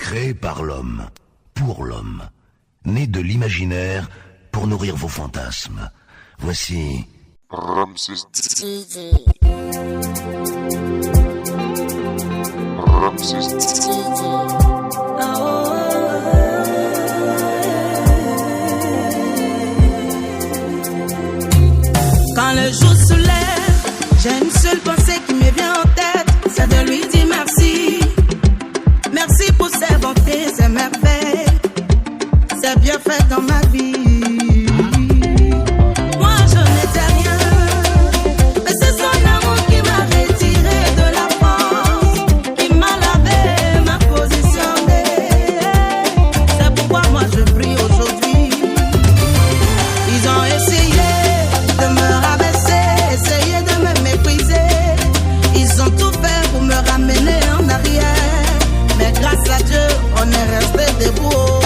créé par l'homme, pour l'homme, né de l'imaginaire pour nourrir vos fantasmes. Voici Ramses DJ. Ramses Quand le jour se lève, j'ai une seule pensée qui me vient en tête, c'est de lui dire merci. Merci pour ses bontés, ses merveilles, ses bienfaits dans ma vie. Moi je n'étais rien, mais c'est son amour qui m'a retiré de la France, qui m'a lavé, m'a positionné. C'est pourquoi moi je prie aujourd'hui. Ils ont essayé de me rabaisser, essayé de me mépriser. Ils ont tout fait pour me ramener en arrière, mais grâce à Dieu, on est resté debout.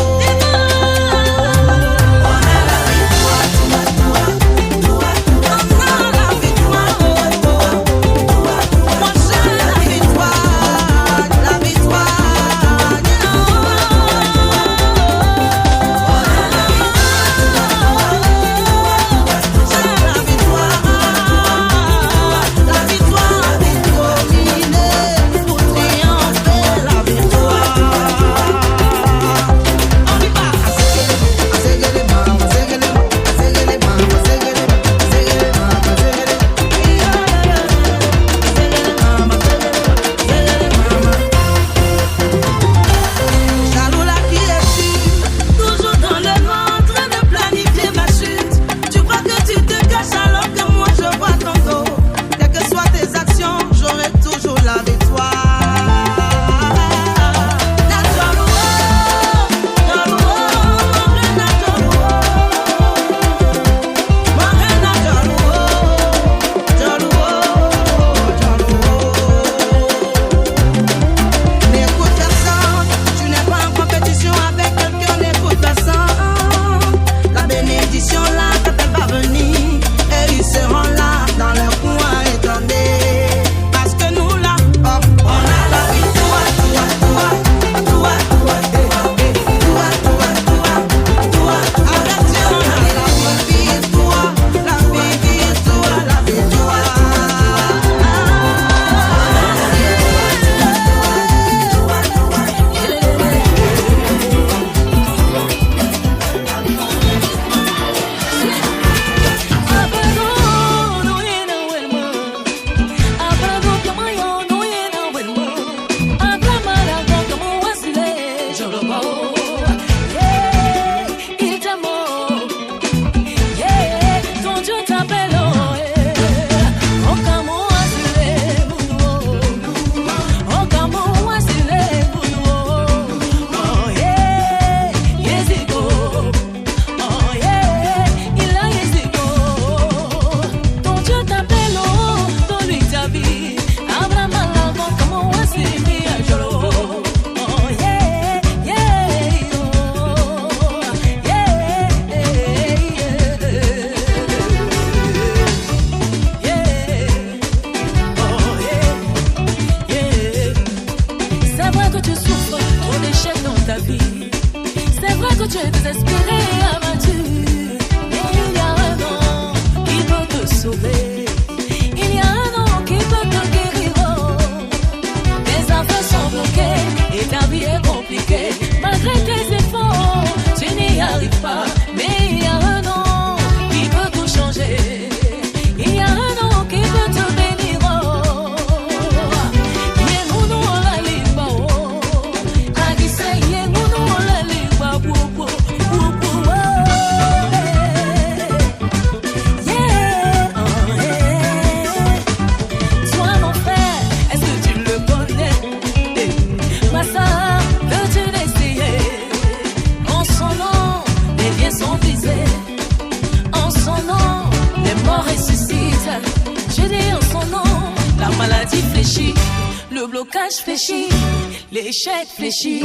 L'échec fléchit,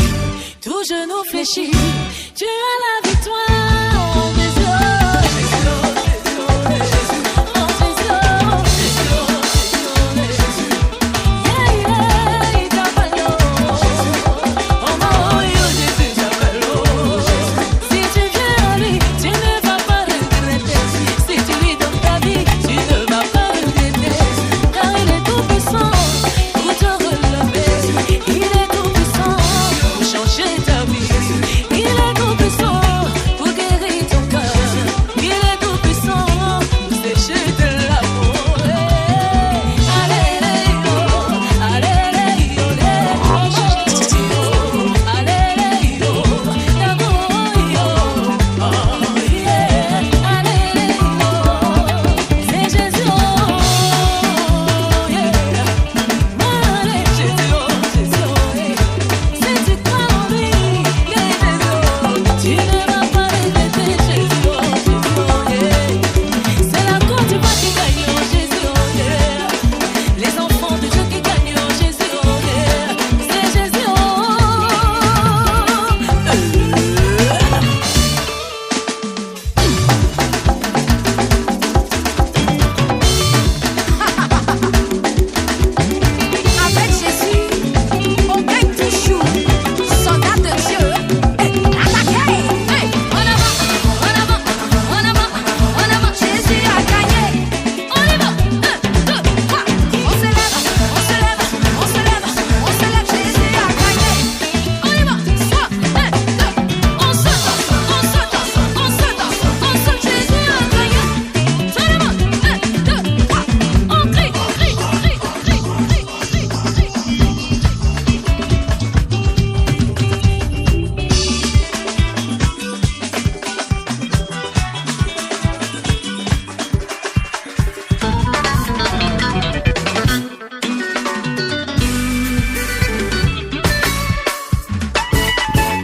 tout genou fléchit, tu as la victoire en Jésus.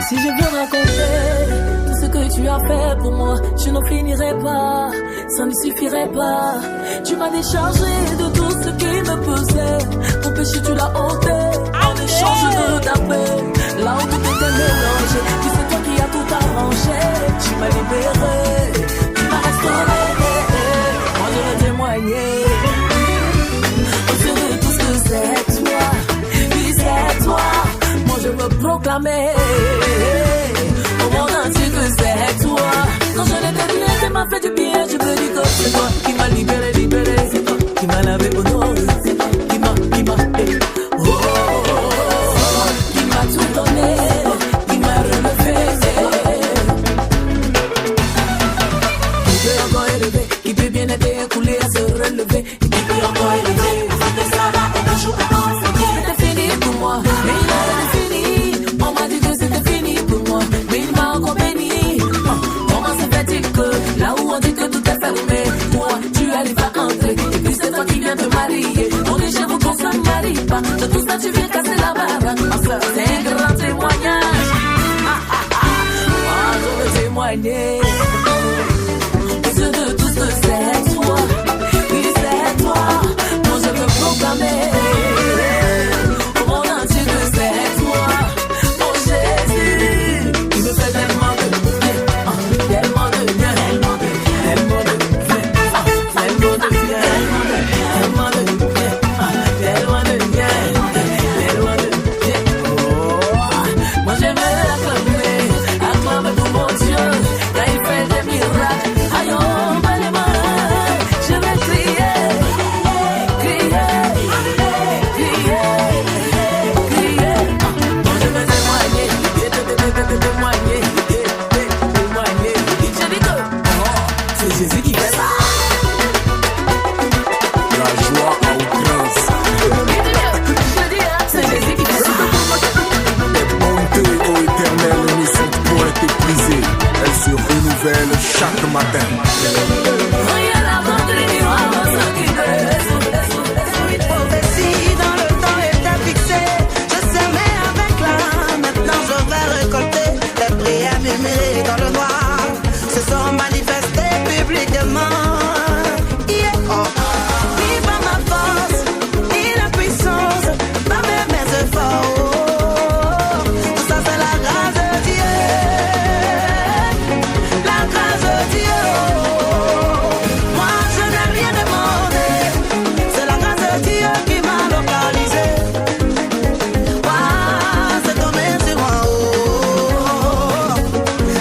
Si je viens raconter tout ce que tu as fait pour moi, je n'en finirai pas, ça ne suffirait pas. Tu m'as déchargé de tout ce qui me pesait. Ton péché tu l'as ôté en échange de ta paix. Là où tout était mélangé, tu sais toi qui as tout arrangé. Tu m'as libéré, tu m'as restauré. Moi je veux témoigner de tout ce que c'est toi. Oui c'est toi. Moi je veux proclamer au monde entier que c'est toi. Quand je l'étais bien, tu m'as fait du bien. Je peux dire que c'est toi qui m'a libéré, libéré. C'est toi qui m'a lavé honoré. C'est toi qui m'a, qui m'a tout donné, qui m'a relevé. Qui peut encore élever, qui peut bien aider un coulé à se relever. Et qui peut encore élever. C'était fini pour moi, mais il a fini. On m'a dit que c'était fini pour moi, mais il m'a encore béni. Comment se fait-il que là où on dit que tout est fermé, toi tu arrives à entrer, et puis c'est toi qui viens te marier. On est chez vous qu'on se marie pas, de tout ça tu viens casser la barre. Ma soeur, c'est un grand témoignage. Moi je veux témoigner de tout ce que c'est toi. Oui c'est toi. Moi je veux proclamer au monde entier que c'est toi. Oh Jésus, il me fait tellement de bien, tellement de bien, tellement de bien, tellement de bien, tellement de bien, tellement de bien, tellement de bien. Oh, moi je veux acclamer tout mon Dieu, là il fait des miracles. Aïe oh, je vais crier, crier, crier, crier. Moi je vais témoigner, témoigner, témoigner. Je dis que c'est Jésus qui fait ça. La joie à outrance. Je dis c'est Jésus qui fait ça. Les bontés, ô Éternel, ne sont point épuisées. Elles se renouvellent chaque matin. Rien à vendre, ni à Une prophétie dans le temps était fixée. Je semais avec l'âme, maintenant je vais récolter. Les prières murmurées dans le noir se sont manifestées publiquement. Yeah. Oh. Ni par ma force, ni la puissance, pas même mes efforts. Tout ça c'est la grâce de Dieu. La grâce de Dieu. Moi je n'ai rien demandé. C'est la grâce de Dieu qui m'a localisé. Waouh, c'est tombé sur moi. Oh,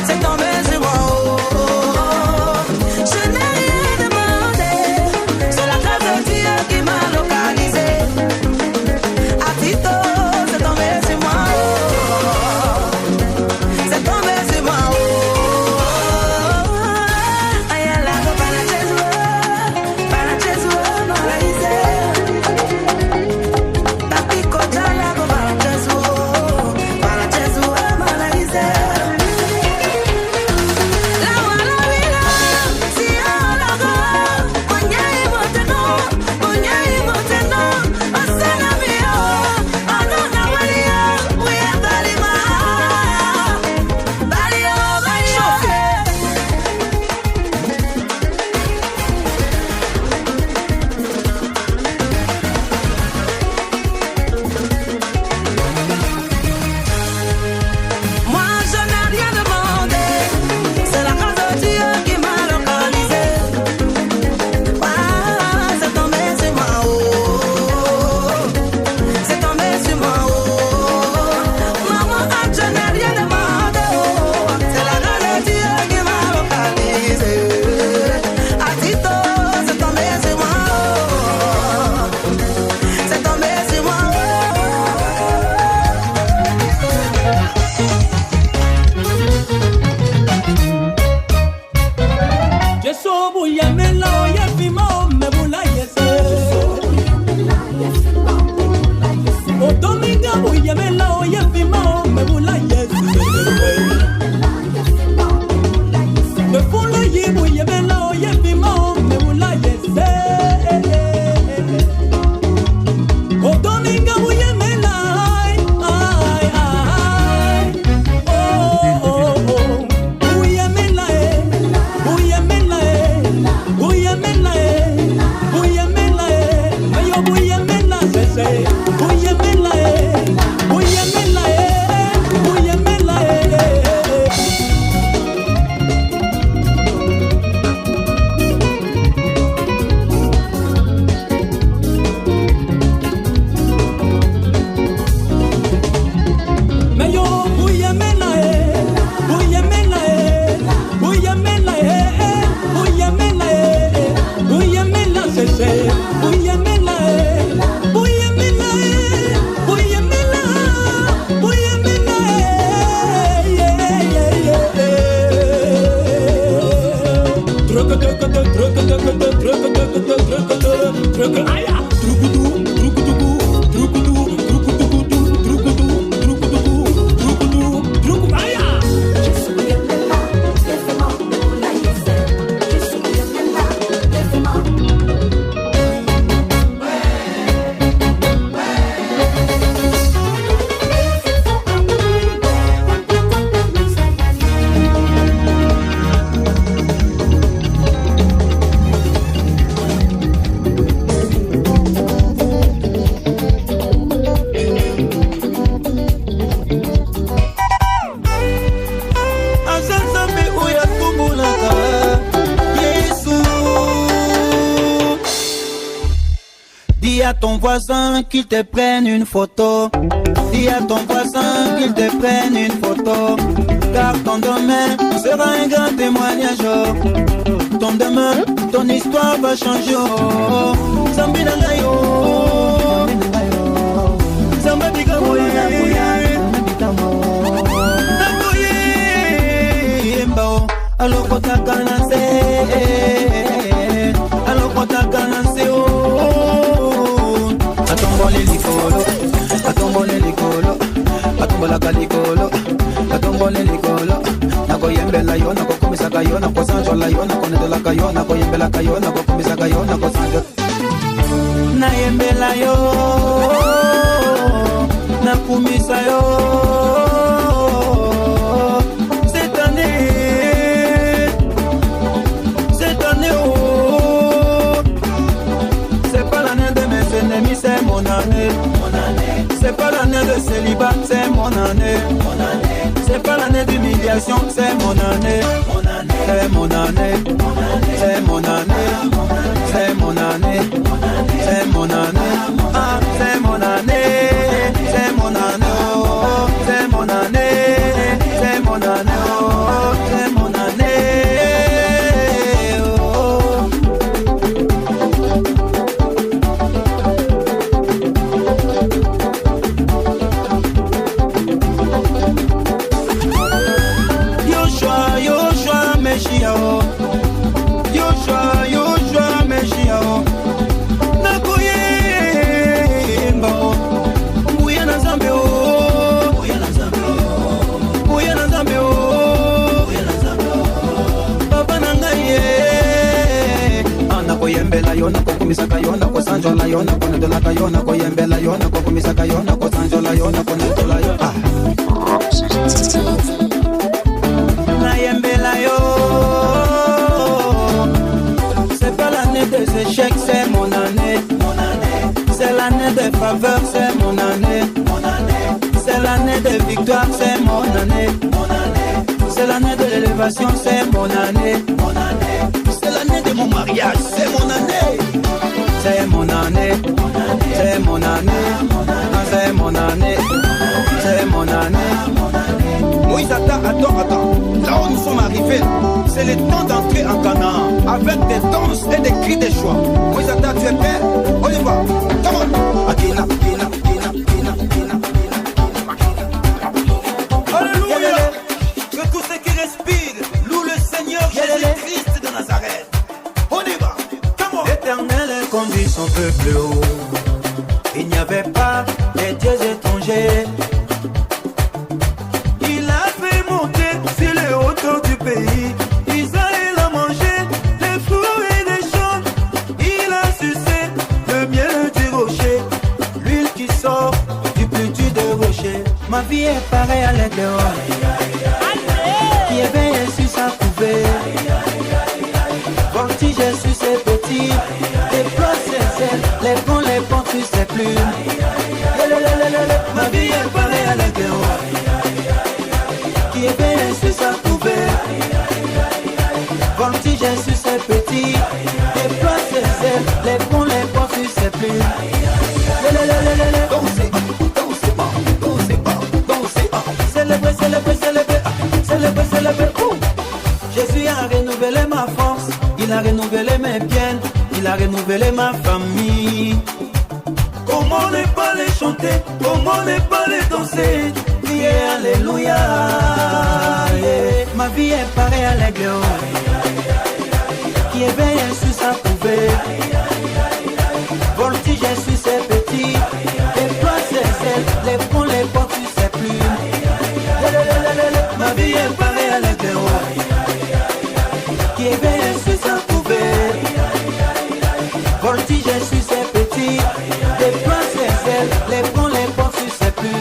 c'est tombé sur moi. Oh, je n'ai rien demandé. C'est la grâce de Dieu qui m'a localisé. À Tito, c'est tombé sur moi. Oh, c'est tombé sur moi. Oh, aïe, la go para Jésus, para Jésus, para Papi koja la go para Jésus, para La wala wila, si ala go, monyai moteno, asana mio, anona walia, uya balima, balio. Moi je n'ai rien demandé, c'est la grâce de Dieu qui m'a localisé. Ah, c'est tombé sur moi, oh, c'est tombé sur moi, oh. Maman, je n'ai rien demandé, oh, c'est la grâce de Dieu qui m'a localisé. À Tito, c'est tombé sur moi, oh, c'est tombé sur moi, oh. Jesobu yamela yefimo mebula yese. Odominga bu yamela yefimo mebula yese. Me folo yibu yamela yefimo mebula yese. Odominga bu yamela ay ay ay. Oh ton voisin qu'il te prenne une photo. Dis à ton voisin qu'il te prenne une photo. Car ton demain sera un grand témoignage. Ton demain, ton histoire va changer. Zambi Nangayo, Zamba Bikamoye, Nakoye, Mbao, alors Kota Kanase, alors Kota Kanase, Atombole Likolo, Atombole Likolo, Atombola Kalikolo, Atombole Likolo. Nako yembela yo, nako kumisaka yo, nako sanjola yo, nako nedelaka yo, nako yembela kayo, nako kumisaka yo, nako sanjola. Na yembela yo, na kumisa yo. Cette année, oh, c'est pas l'année de mes ennemis, c'est mon année. C'est pas l'année de célibat, c'est mon année. C'est pas l'année d'humiliation, c'est mon année. C'est mon année. C'est mon année. C'est mon année. C'est mon année. Ah, c'est mon année. C'est mon année. Oh, c'est mon année. C'est mon année. Oh, c'est mon année. Yoshua Meshiao Nakoye Mbao Mbuya na Zambe o Mbuya na Zambe o Papa Nangaye Nakoye mbela yo, nako kumisaka yo, nako sanjola yo, nako nedolaka yo, nakoye mbela yo, nako kumisaka yo, nako sanjola yo, nako nedola yo. Nayembela yo. C'est pas l'année des échecs, c'est mon année. C'est l'année des faveurs, c'est mon année. C'est l'année des victoires, c'est mon année. C'est l'année de l'élévation, c'est mon année. C'est l'année de mon mariage, c'est mon année. C'est mon année. C'est mon année. C'est mon année. C'est mon année. Moïse, attends. Là où nous sommes arrivés, c'est le temps d'entrer en Canaan avec des danses et des cris de joie. Moïse, tu es prêt? On y va. Come on. Akina. Alléluia. Que tous ceux qui respirent louent le Seigneur Jésus-Christ de Nazareth. On y va. Come on. L'Éternel conduit son peuple haut. Il n'y avait pas de dieux étrangers. Il a fait monter sur les hauteurs du pays. Israël a mangé les fruits des champs. Il a sucé le miel du rocher, l'huile qui sort du plus dur des rochers. Ma vie est pareille à l'aide dehors, qui éveille sur sa couvée. Voltige sur ses petits, déploie ses ailes, les ponts sur ses plumes. Ma vie est pareille à l'aide dehors, qui éveille sur sa couvée. Voltige sur ses petits, déploie ses ailes, les ponts sur ses plumes. Dansez pas. Célébrez. Jésus a renouvelé ma force, il a renouvelé mes biens, il a renouvelé ma famille. Comment ne pas les chanter, comment ne pas les danser, crier alléluia. Ma vie est pareille à l'aigle qui éveille sur sa couvée. Voltige sur ses petits, déploie ses ailes, les ponts sur ses plumes. Ma vie est pareille à l'aigle qui éveille sur sa couvée. Voltige sur ses petits, déploie ses ailes, les ponts sur ses plumes.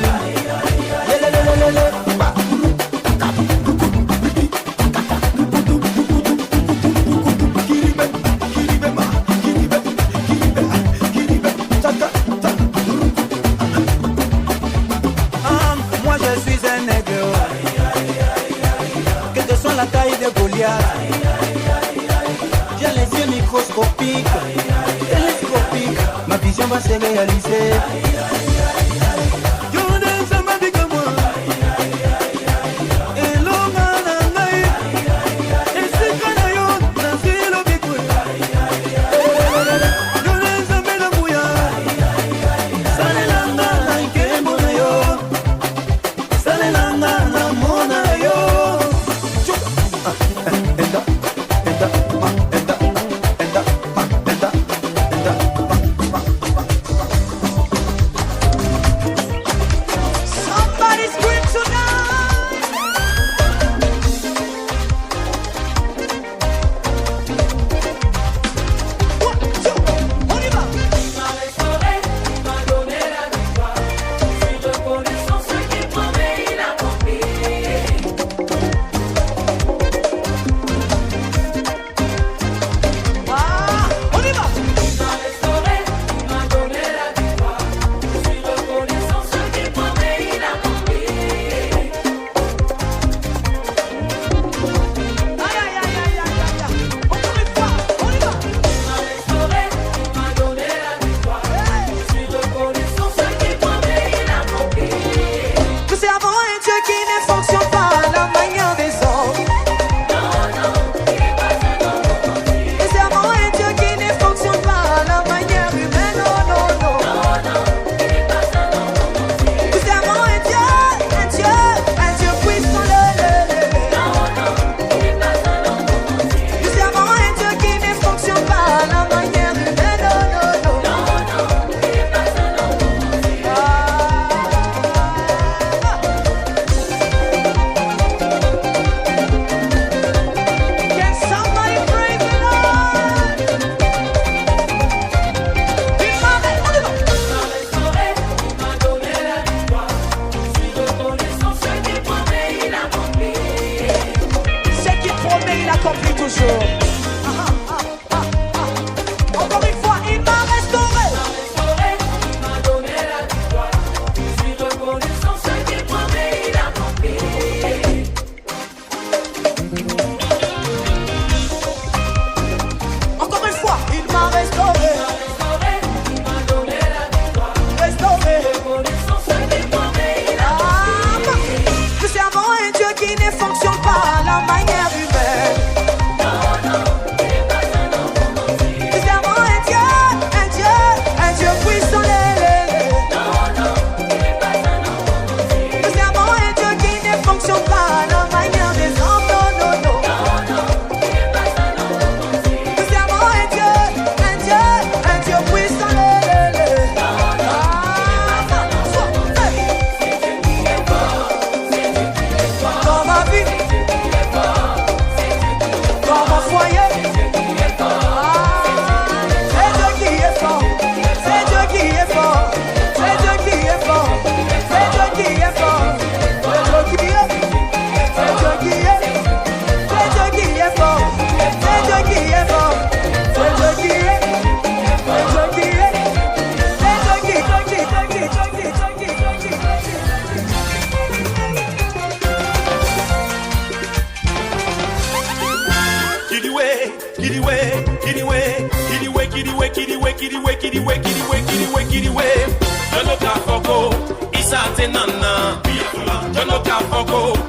Moi je suis un nègre, quelle que soit la taille de Goliath. J'ai les yeux microscopiques, télescopiques. Ma vision va se réaliser.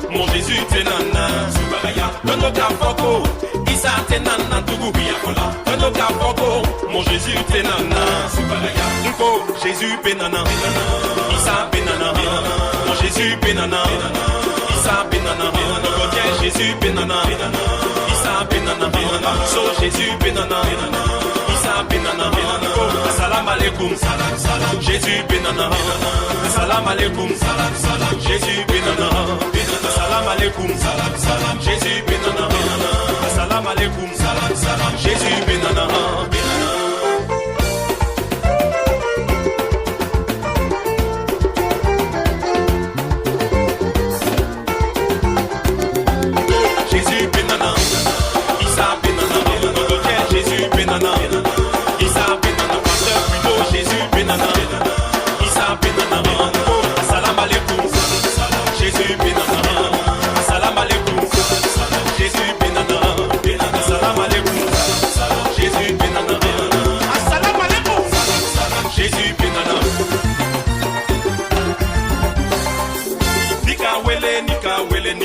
Mon Jésus tenana, Dono Kafoko, Isa tenana, Tugubia Kola, Dono Kafoko, mon Jésus tenana, Nko, Jésus penana, Isa penana, mon Jésus penana, Isa penana, Jésus penana, Isa penana, so Jésus penana, Isa penana, salam alaikum, salam, Jésus penana, salam alaikum, salam, Jésus penana. Salam alaikum, salam, salam, Jésus benana. Salam alaikum, salam, salam, Jésus benana. Jésus benana, Isa benana, Jésus benana, Isa benana, pasteur plutôt Jésus benana, Isa benana. Salam alaikum, Jésus benana. Salam alaikum, Jésus benana, salam alaikum.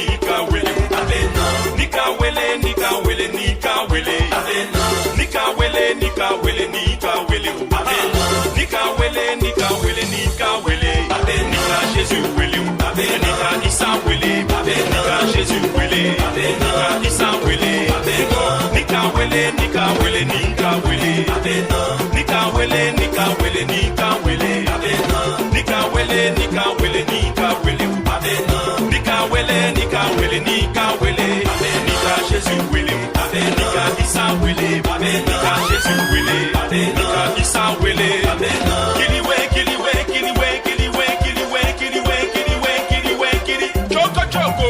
nika wele abena nika wele nika wele nika wele abena nika wele nika wele nika wele abena nika wele nika wele nika wele abena nika Jésus wele abena nika Isa wele abena nika Jésus wele abena nika Isa wele abena nika wele nika wele nika wele abena nika wele nika wele nika wele abena nika wele nika wele nika wele abena nika wele nika wele nika wele abena nika Jésus wele abena nika Isa wele abena nika Jésus wele abena nika Isa wele abena kiliwe kiliwe kiliwe kiliwe kiliwe kiliwe kiliwe kiliwe kili choko choko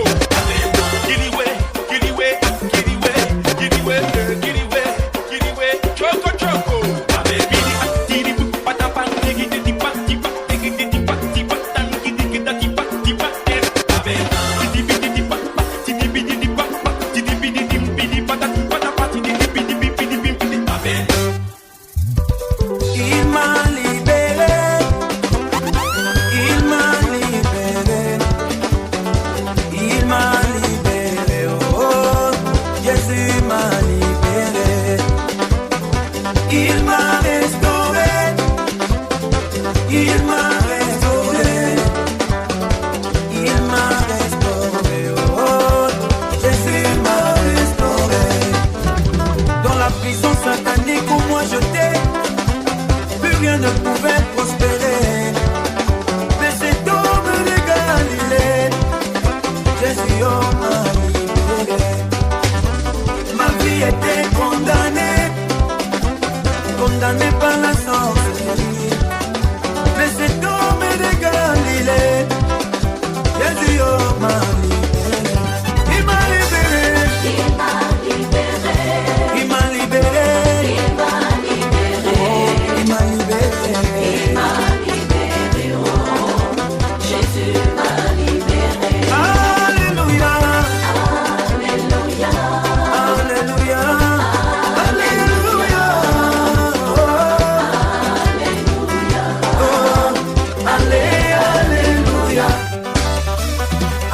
kiliwe kiliwe kiliwe kiliwe kiliwe kiliwe choko choko abena tiri patapa tigi tigi pati tigi tigi pati patan tigi tigi pati pati abena tigi tigi papa tigi tigi papa tigi tigi pidi patati patapa tigi tigi pidi pidi abena. Il m'a libéré, il m'a libéré, il m'a libéré, oh, Jésus m'a libéré, il m'a restauré, il m'a restauré, il m'a restauré, oh, Jésus m'a restauré. Dans la prison satanique où moi j'étais, plus rien ne pouvait prospérer. Mais cet homme de Galilée, Jésus m'a libéré. Ma vie était condamnée, condamnée par la sorcellerie. Mais cet homme de Galilée, Jésus m'a libéré. Il m'a libéré, il m'a libéré, il m'a libéré. Il m'a libéré, oh, Jésus m'a libéré. Alléluia, Alléluia, Alléluia, Alléluia, oh, Alléluia.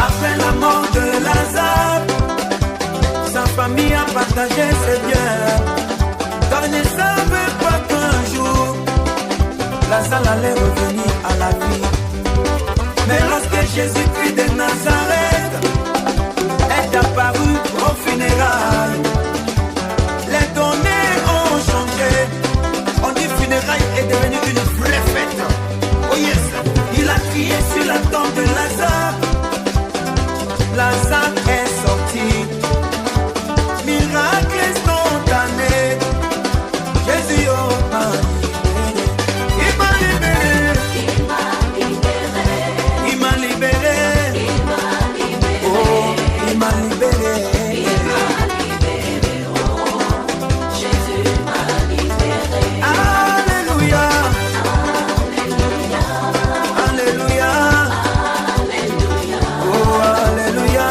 Après la mort de Lazare, sa famille a partagé ses biens, car il ne savait pas qu'un jour Lazare allait revenir à la vie. Mais lorsque Jésus-Christ de Nazareth est apparu au funérailles, les données ont changé. On dit funérailles est devenu une vraie fête. Oh yes, il a crié sur la tombe de Lazare. Lazare est sorti. Miracle instantané. Jésus m'a libéré. Il m'a libéré. Il m'a libéré. Oh, il m'a libéré. Alléluia. Alléluia. Oh, alléluia.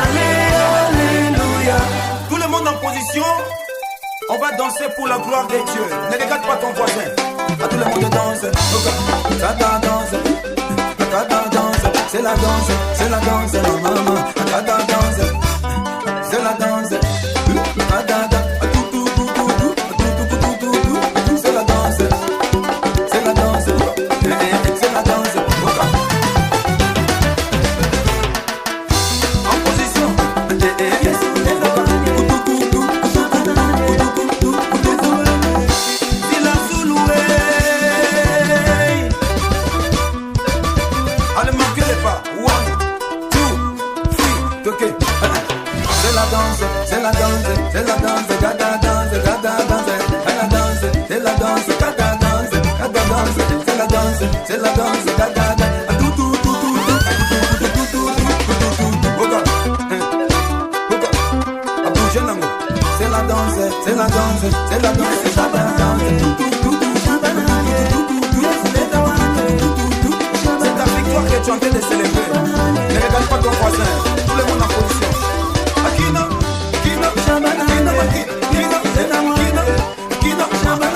Alléluia. Tout le monde en position. On va danser pour la gloire de Dieu. Ne regarde pas ton voisin. À tout le monde danse. Tata danse. Tata danse. C'est la danse. C'est la danse. La maman. Tata danse. C'est la danse. Tata danse. C'est la danse. C'est la danse. C'est la danse. En position. Il a souloué. Allez, marquez les pas. 1, 2, 3, ok. C'est la danse, c'est la danse, c'est la danse, gada danse, gada danse, gada danse, c'est la danse, gada danse, gada danse, c'est la danse, c'est la danse, gada danse. C'est la danse, c'est la danse, c'est la danse, c'est la danse. C'est ta victoire que tu es en train de célébrer. Ne regarde pas ton voisin, tout le monde en position. Akina, Akina, Akina, Akina, Akina, Akina, Akina,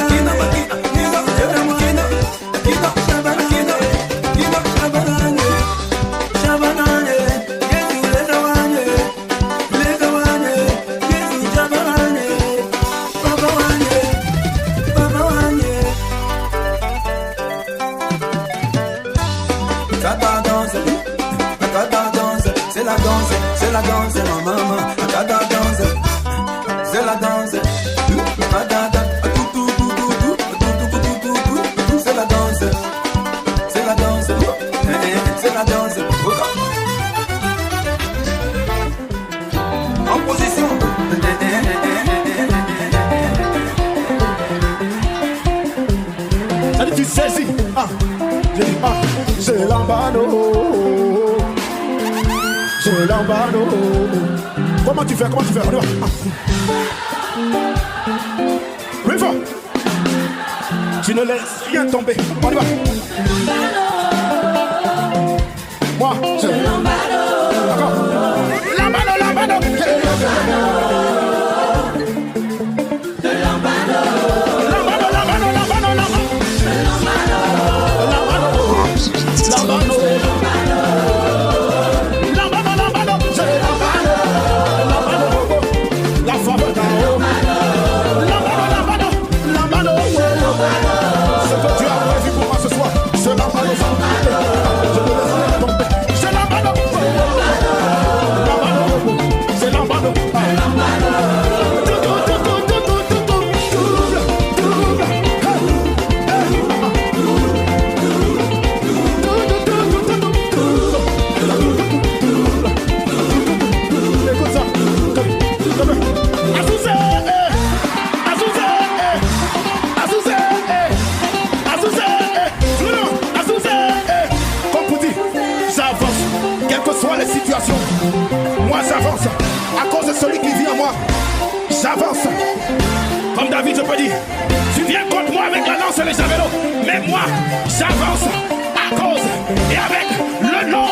Akina, Akina, Akata danse, c'est la danse, c'est la danse, ma maman. Akata danse, c'est la danse. Akata, c'est la danse, c'est la danse, c'est la danse. En position. Ça dit tu saisis. J'ai dit c'est l'ambano. C'est l'ambano. Comment tu fais? On y va. Plus fort. Tu ne laisses rien tomber. On y va. Moi, c'est l'ambano. D'accord. L'ambano. Moi j'avance à cause de celui qui vit en moi. J'avance. Comme David, je peux dire, tu viens contre moi avec la lance et les javelots, mais moi j'avance à cause et avec le nom